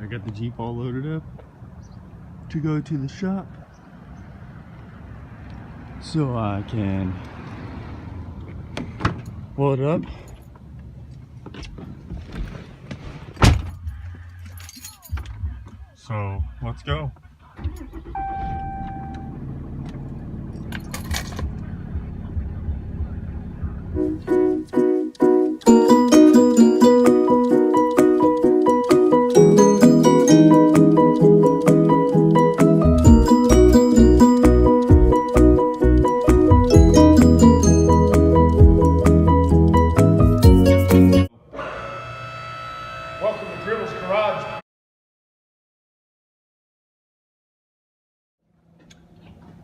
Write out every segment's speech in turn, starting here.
I got the Jeep all loaded up to go to the shop so I can weld it up. So let's go. Welcome to Gribbles Garage.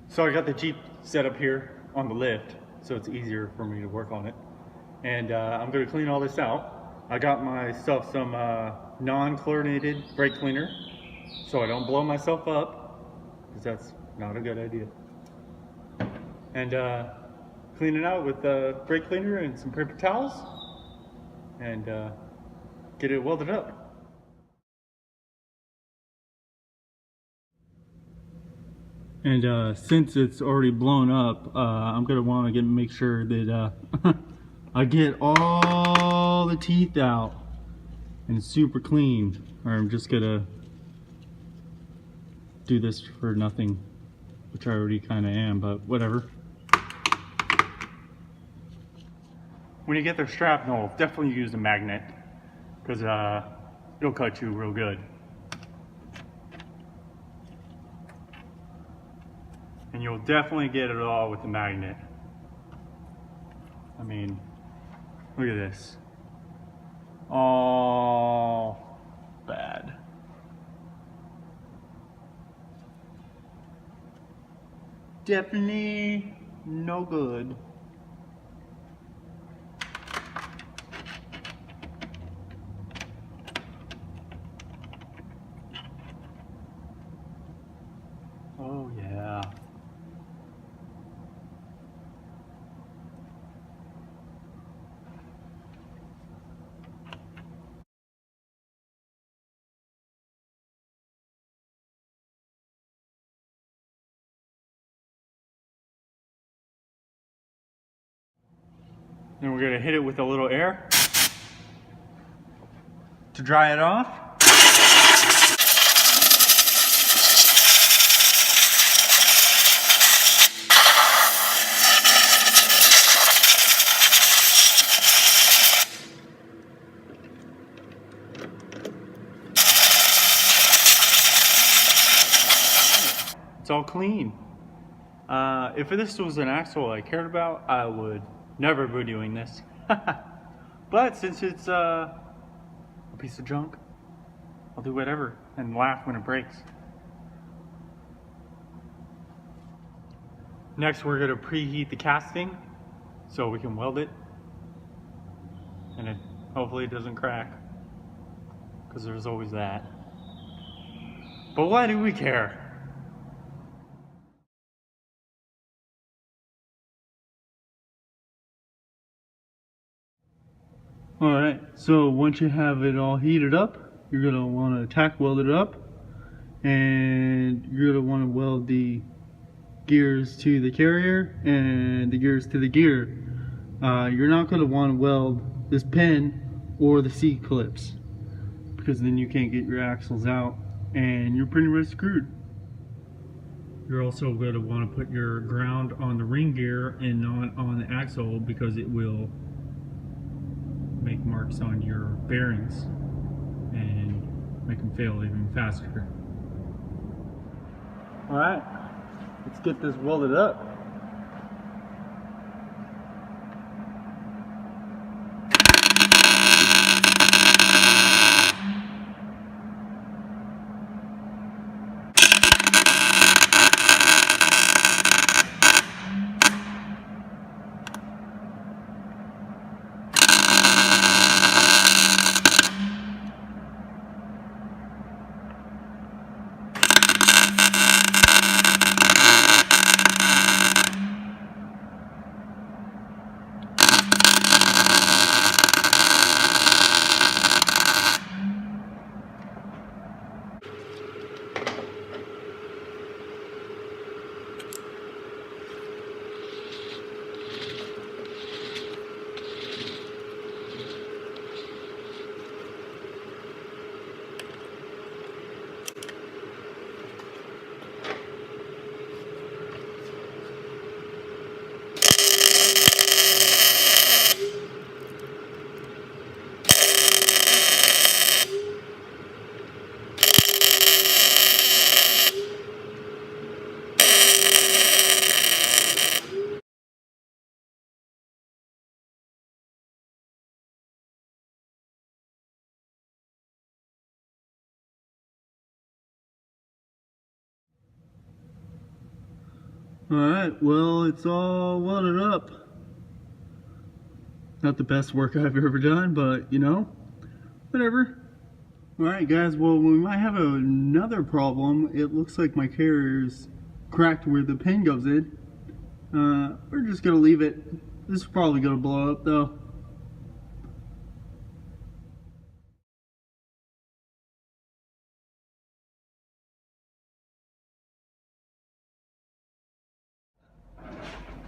So I got the Jeep set up here on the lift, so it's easier for me to work on it. And I'm going to clean all this out. I got myself some non-chlorinated brake cleaner, so I don't blow myself up, because that's not a good idea. And clean it out with brake cleaner and some paper towels, and get it welded up. And since it's already blown up, I'm gonna want to make sure that I get all the teeth out and it's super clean, or I'm just gonna do this for nothing, which I already kind of am, but whatever. When you get their shrapnel, definitely use a magnet, because it'll cut you real good. And you'll definitely get it all with the magnet. I mean, look at this. All bad. Definitely no good. Oh yeah. Then we're going to hit it with a little air to dry it off. It's all clean. If this was an axle I cared about, I would never be doing this. But since it's a piece of junk, I'll do whatever and laugh when it breaks. Next, we're going to preheat the casting so we can weld it, and hopefully it doesn't crack, because there's always that. But why do we care? Alright, so once you have it all heated up, you're going to want to tack weld it up, and you're going to want to weld the gears to the carrier and the gears to the gear. You're not going to want to weld this pin or the C-clips, because then you can't get your axles out and you're pretty much screwed. You're also going to want to put your ground on the ring gear and not on the axle, because it will make marks on your bearings and make them fail even faster. Alright, let's get this welded up. Alright, well, it's all welded up. Not the best work I've ever done, but you know, whatever. Alright guys, well, we might have another problem. It looks like my carrier's cracked where the pin goes in. We're just gonna leave it. This is probably gonna blow up though.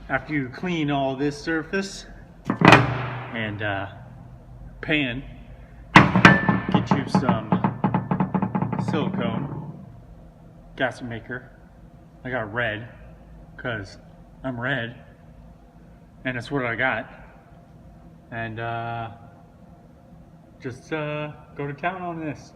After you clean all this surface and pan, get you some silicone gasket maker. I got red because I'm red and it's what I got, and just go to town on this.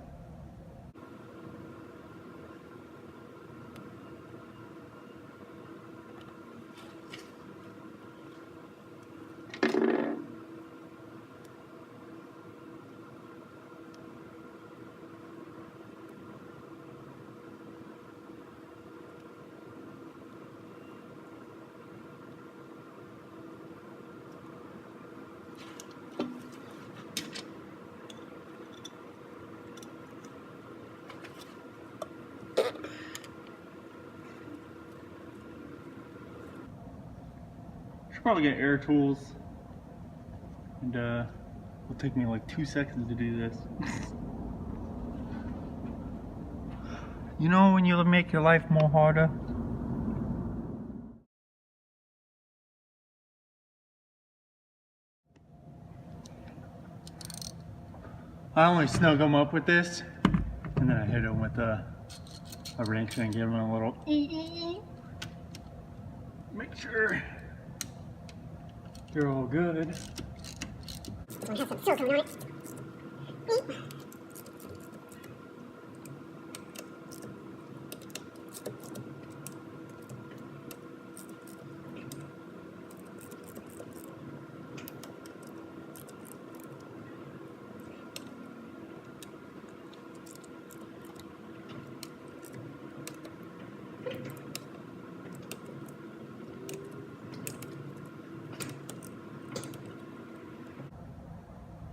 Should probably get air tools, and it'll take me like 2 seconds to do this. You know when you make your life more harder? I only snug them up with this, and then I hit them with a wrench and give them a little make sure they're all good. We have some silicone on it.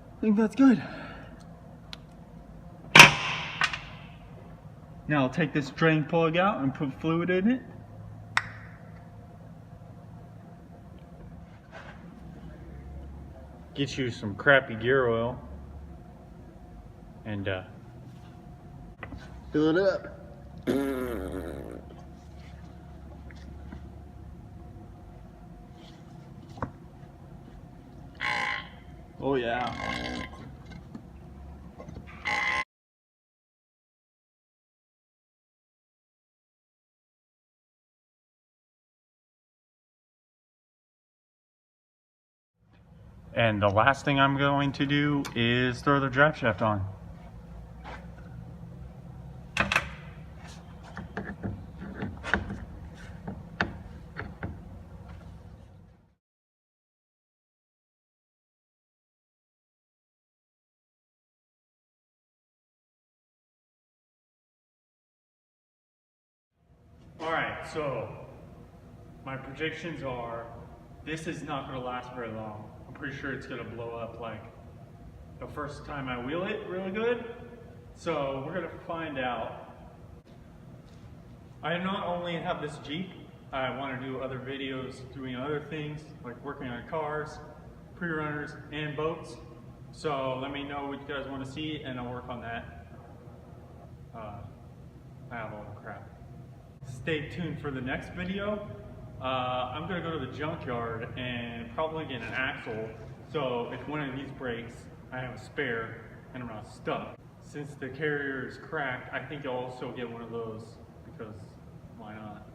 I think that's good. Now I'll take this drain plug out and put fluid in it. Get you some crappy gear oil and fill it up. Oh yeah. And the last thing I'm going to do is throw the drive shaft on. Alright, so my predictions are this is not going to last very long. I'm pretty sure it's going to blow up like the first time I wheel it really good. So we're going to find out. I not only have this Jeep, I want to do other videos doing other things like working on cars, pre-runners, and boats. So let me know what you guys want to see and I'll work on that. I have a lot of crap. Stay tuned for the next video. I'm going to go to the junkyard and probably get an axle, so if one of these breaks, I have a spare and I'm not stuck. Since the carrier is cracked, I think I'll also get one of those, because why not?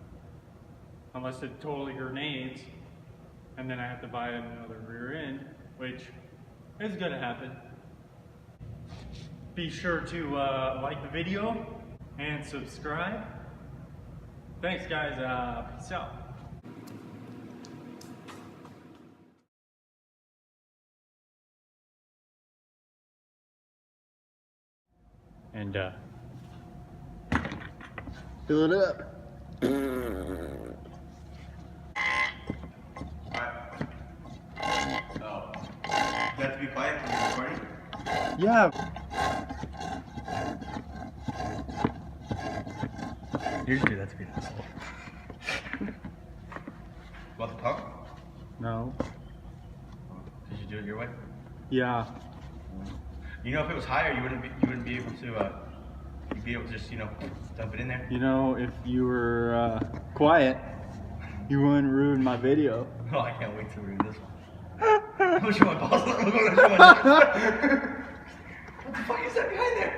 Unless it totally grenades, and then I have to buy another rear end, which is going to happen. Be sure to like the video and subscribe. Thanks guys, peace out. And fill it up. be quiet when you're recording? Yeah. Usually that's be an asshole. Want the pump? No. Did you do it your way? Yeah. You know, if it was higher, you wouldn't be able to. You'd be able to just dump it in there. You know, if you were quiet, you wouldn't ruin my video. Oh, I can't wait to read this one. I'm gonna show my balls. What the fuck is that behind there?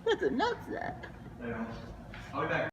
That's a nutsack. I'll be back.